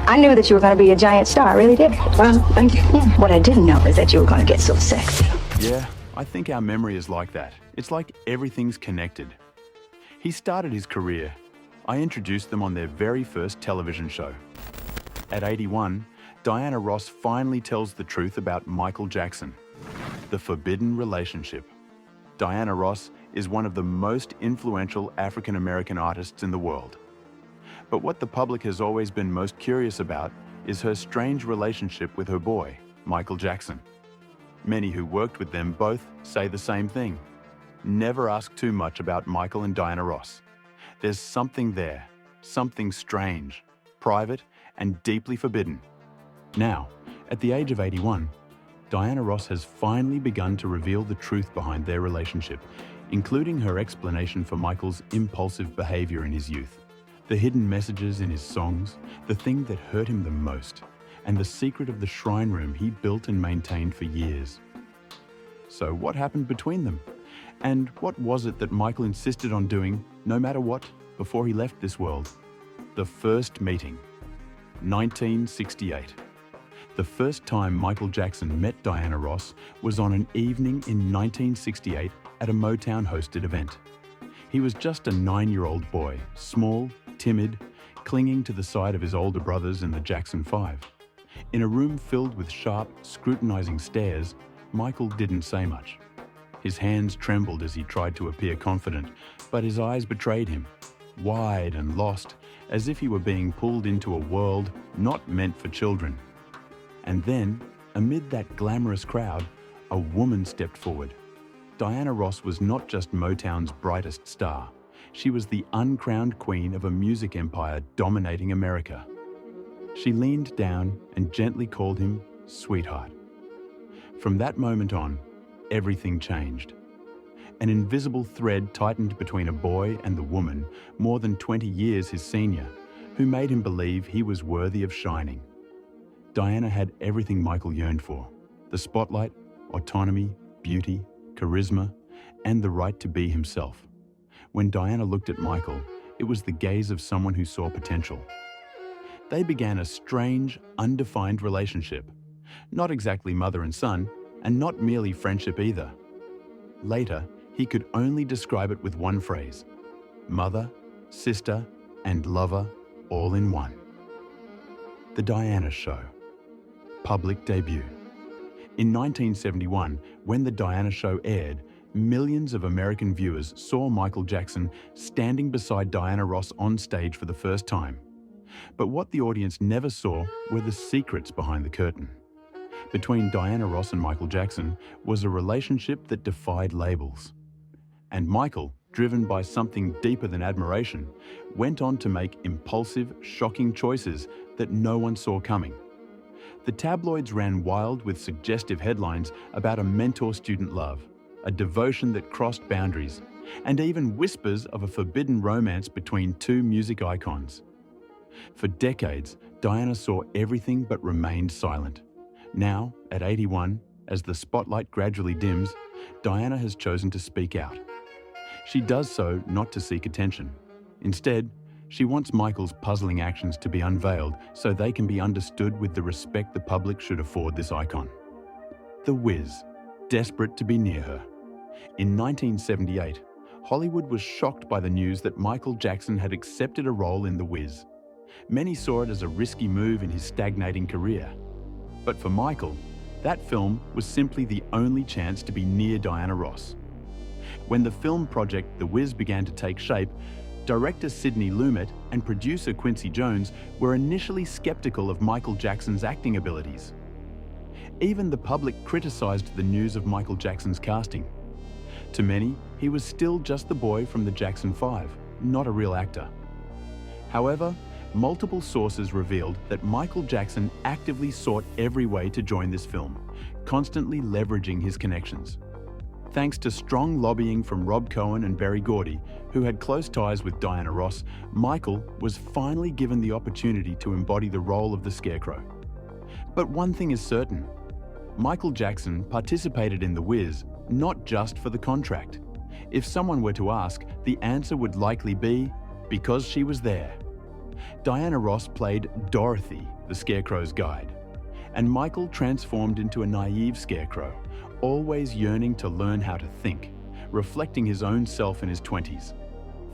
I knew that you were going to be a giant star, I really did. Well, thank you. What I didn't know is that you were going to get so sexy. Yeah, I think our memory is like that. It's like everything's connected. He started his career. I introduced them on their very first television show. At 81, Diana Ross finally tells the truth about Michael Jackson. The forbidden relationship. Diana Ross is one of the most influential African-American artists in the world. But what the public has always been most curious about is her strange relationship with her boy, Michael Jackson. Many who worked with them both say the same thing. Never ask too much about Michael and Diana Ross. There's something there, something strange, private, and deeply forbidden. Now, at the age of 81, Diana Ross has finally begun to reveal the truth behind their relationship, including her explanation for Michael's impulsive behavior in his youth, the hidden messages in his songs, the thing that hurt him the most, and the secret of the shrine room he built and maintained for years. So what happened between them? And what was it that Michael insisted on doing, no matter what, before he left this world? The first meeting. 1968. The first time Michael Jackson met Diana Ross was on an evening in 1968 at a Motown-hosted event. He was just a 9-year-old boy, small, timid, clinging to the side of his older brothers in the Jackson 5. In a room filled with sharp, scrutinizing stares, Michael didn't say much. His hands trembled as he tried to appear confident, but his eyes betrayed him, wide and lost, as if he were being pulled into a world not meant for children. And then, amid that glamorous crowd, a woman stepped forward. Diana Ross was not just Motown's brightest star. She was the uncrowned queen of a music empire dominating America. She leaned down and gently called him sweetheart. From that moment on, everything changed. An invisible thread tightened between a boy and the woman, more than 20 years his senior, who made him believe he was worthy of shining. Diana had everything Michael yearned for: the spotlight, autonomy, beauty, charisma, and the right to be himself. When Diana looked at Michael, it was the gaze of someone who saw potential. They began a strange, undefined relationship. Not exactly mother and son, and not merely friendship either. Later, he could only describe it with one phrase: mother, sister, and lover, all in one. The Diana Show. Public debut. In 1971, when The Diana Show aired, millions of American viewers saw Michael Jackson standing beside Diana Ross on stage for the first time. But what the audience never saw were the secrets behind the curtain. Between Diana Ross and Michael Jackson was a relationship that defied labels. And Michael, driven by something deeper than admiration, went on to make impulsive, shocking choices that no one saw coming. The tabloids ran wild with suggestive headlines about a mentor-student love, a devotion that crossed boundaries, and even whispers of a forbidden romance between two music icons. For decades, Diana saw everything but remained silent. Now, at 81, as the spotlight gradually dims, Diana has chosen to speak out. She does so not to seek attention. Instead, she wants Michael's puzzling actions to be unveiled so they can be understood with the respect the public should afford this icon. The Wiz, desperate to be near her. In 1978, Hollywood was shocked by the news that Michael Jackson had accepted a role in The Wiz. Many saw it as a risky move in his stagnating career. But for Michael, that film was simply the only chance to be near Diana Ross. When the film project The Wiz began to take shape, director Sidney Lumet and producer Quincy Jones were initially skeptical of Michael Jackson's acting abilities. Even the public criticized the news of Michael Jackson's casting. To many, he was still just the boy from the Jackson 5, not a real actor. However, multiple sources revealed that Michael Jackson actively sought every way to join this film, constantly leveraging his connections. Thanks to strong lobbying from Rob Cohen and Berry Gordy, who had close ties with Diana Ross, Michael was finally given the opportunity to embody the role of the Scarecrow. But one thing is certain: Michael Jackson participated in The Wiz not just for the contract. If someone were to ask, the answer would likely be because she was there. Diana Ross played Dorothy, the Scarecrow's guide, and Michael transformed into a naive scarecrow, always yearning to learn how to think, reflecting his own self in his 20s,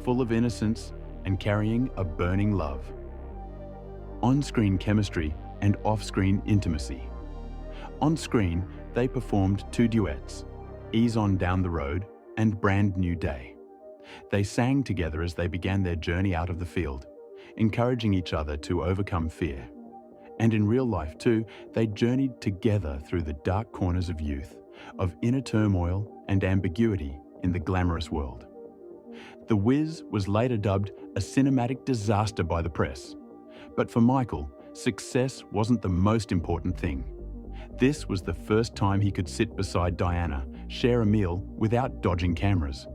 full of innocence and carrying a burning love. On-screen chemistry and off-screen intimacy. On-screen, they performed 2 duets, Ease On Down the Road and Brand New Day. They sang together as they began their journey out of the field, encouraging each other to overcome fear. And in real life too, they journeyed together through the dark corners of youth, of inner turmoil and ambiguity in the glamorous world. The Wiz was later dubbed a cinematic disaster by the press. But for Michael, success wasn't the most important thing. This was the first time he could sit beside Diana, share a meal without dodging cameras.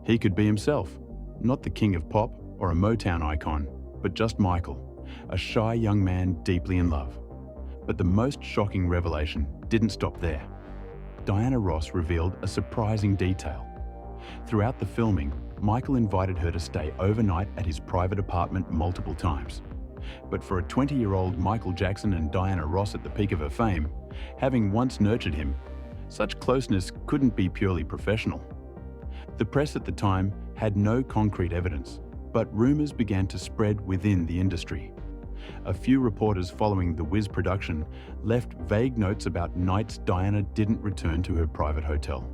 He could be himself, not the king of pop or a Motown icon, but just Michael, a shy young man deeply in love. But the most shocking revelation didn't stop there. Diana Ross revealed a surprising detail. Throughout the filming, Michael invited her to stay overnight at his private apartment multiple times. But for a 20-year-old Michael Jackson and Diana Ross at the peak of her fame, having once nurtured him, such closeness couldn't be purely professional. The press at the time had no concrete evidence, but rumors began to spread within the industry. A few reporters following the Wiz production left vague notes about nights Diana didn't return to her private hotel.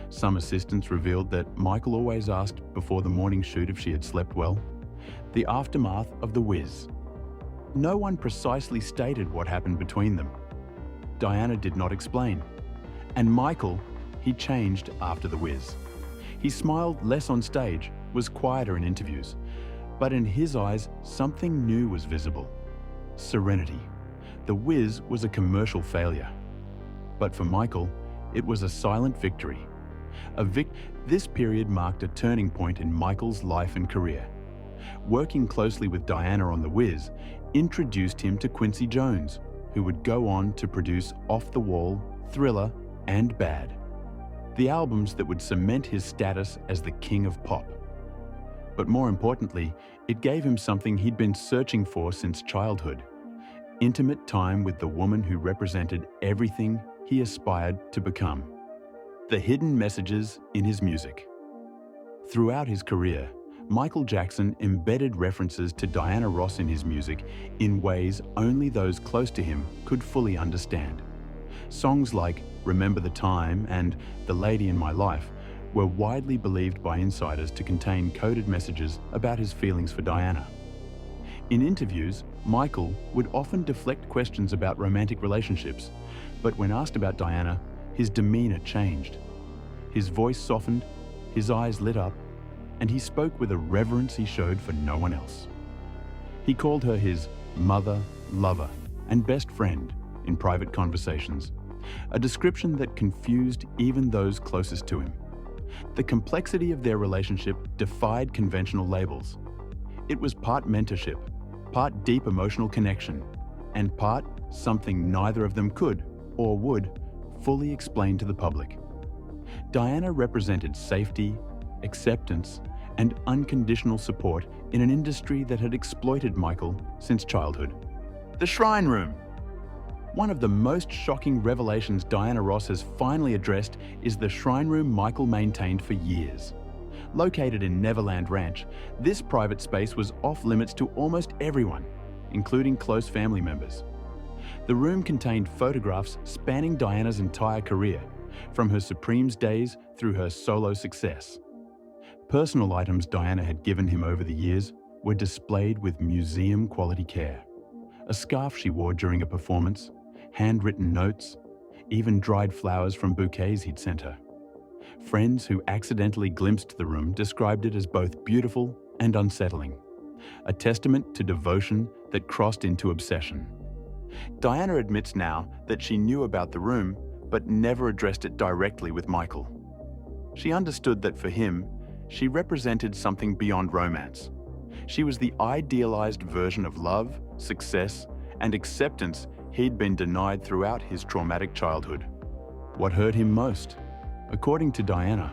Some assistants revealed that Michael always asked before the morning shoot if she had slept well. The aftermath of the Wiz. No one precisely stated what happened between them. Diana did not explain. And Michael, he changed after the Wiz. He smiled less on stage, was quieter in interviews, but in his eyes, something new was visible. Serenity. The Wiz was a commercial failure. But for Michael, it was a silent victory. This period marked a turning point in Michael's life and career. Working closely with Diana on The Wiz introduced him to Quincy Jones, who would go on to produce Off the Wall, Thriller, and Bad, the albums that would cement his status as the king of pop. But more importantly, it gave him something he'd been searching for since childhood: intimate time with the woman who represented everything he aspired to become. The hidden messages in his music. Throughout his career, Michael Jackson embedded references to Diana Ross in his music in ways only those close to him could fully understand. Songs like Remember the Time and The Lady in My Life were widely believed by insiders to contain coded messages about his feelings for Diana. In interviews, Michael would often deflect questions about romantic relationships, but when asked about Diana, his demeanor changed. His voice softened, his eyes lit up, and he spoke with a reverence he showed for no one else. He called her his mother, lover, and best friend in private conversations, a description that confused even those closest to him. The complexity of their relationship defied conventional labels. It was part mentorship, part deep emotional connection, and part something neither of them could, or would, fully explain to the public. Diana represented safety, acceptance, and unconditional support in an industry that had exploited Michael since childhood. The Shrine Room. One of the most shocking revelations Diana Ross has finally addressed is the shrine room Michael maintained for years. Located in Neverland Ranch, this private space was off-limits to almost everyone, including close family members. The room contained photographs spanning Diana's entire career, from her Supremes days through her solo success. Personal items Diana had given him over the years were displayed with museum-quality care. A scarf she wore during a performance, handwritten notes, even dried flowers from bouquets he'd sent her. Friends who accidentally glimpsed the room described it as both beautiful and unsettling, a testament to devotion that crossed into obsession. Diana admits now that she knew about the room, but never addressed it directly with Michael. She understood that for him, she represented something beyond romance. She was the idealized version of love, success, and acceptance he'd been denied throughout his traumatic childhood. What hurt him most? According to Diana,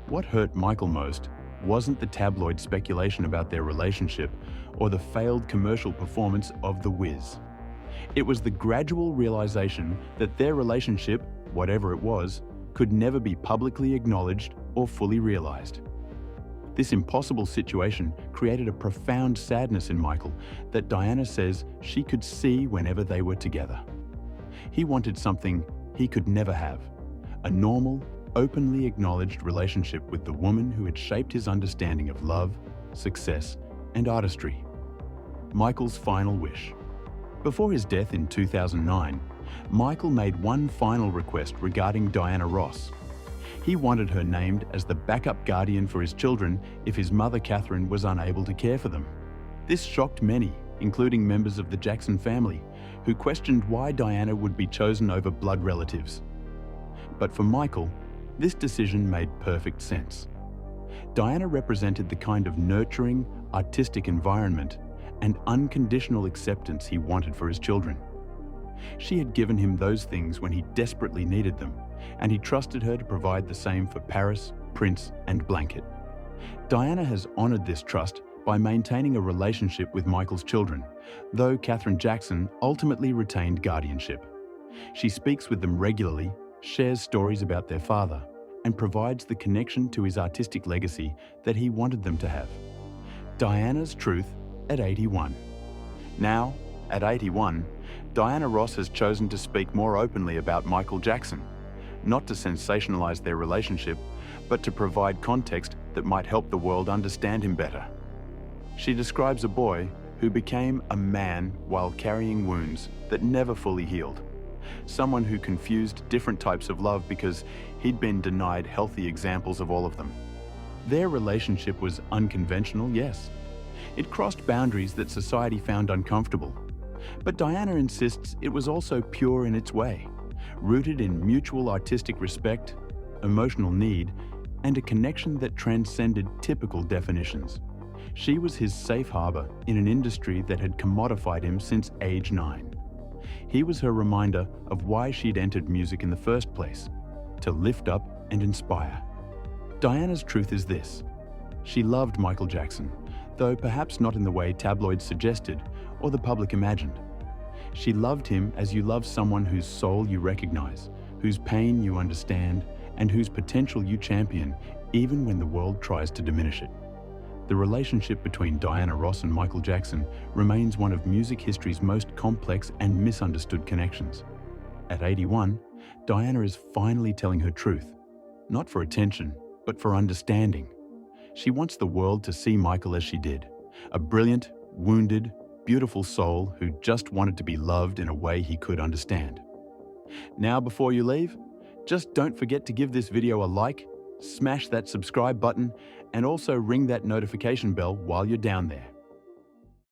what hurt Michael most wasn't the tabloid speculation about their relationship or the failed commercial performance of The Wiz. It was the gradual realization that their relationship, whatever it was, could never be publicly acknowledged or fully realized. This impossible situation created a profound sadness in Michael that Diana says she could see whenever they were together. He wanted something he could never have, a normal, openly acknowledged relationship with the woman who had shaped his understanding of love, success, and artistry. Michael's final wish. Before his death in 2009, Michael made one final request regarding Diana Ross. He wanted her named as the backup guardian for his children if his mother Catherine was unable to care for them. This shocked many, including members of the Jackson family, who questioned why Diana would be chosen over blood relatives. But for Michael, this decision made perfect sense. Diana represented the kind of nurturing, artistic environment and unconditional acceptance he wanted for his children. She had given him those things when he desperately needed them, and he trusted her to provide the same for Paris, Prince, and Blanket. Diana has honored this trust by maintaining a relationship with Michael's children, though Catherine Jackson ultimately retained guardianship. She speaks with them regularly, shares stories about their father, and provides the connection to his artistic legacy that he wanted them to have. Diana's truth at 81. Now, at 81, Diana Ross has chosen to speak more openly about Michael Jackson, not to sensationalize their relationship, but to provide context that might help the world understand him better. She describes a boy who became a man while carrying wounds that never fully healed. Someone who confused different types of love because he'd been denied healthy examples of all of them. Their relationship was unconventional, yes. It crossed boundaries that society found uncomfortable. But Diana insists it was also pure in its way, rooted in mutual artistic respect, emotional need, and a connection that transcended typical definitions. She was his safe harbor in an industry that had commodified him since age 9. He was her reminder of why she'd entered music in the first place, to lift up and inspire. Diana's truth is this: she loved Michael Jackson, though perhaps not in the way tabloids suggested or the public imagined. She loved him as you love someone whose soul you recognize, whose pain you understand, and whose potential you champion, even when the world tries to diminish it. The relationship between Diana Ross and Michael Jackson remains one of music history's most complex and misunderstood connections. At 81, Diana is finally telling her truth, not for attention, but for understanding. She wants the world to see Michael as she did, a brilliant, wounded, beautiful soul who just wanted to be loved in a way he could understand. Now, before you leave, just don't forget to give this video a like, smash that subscribe button, and also ring that notification bell while you're down there.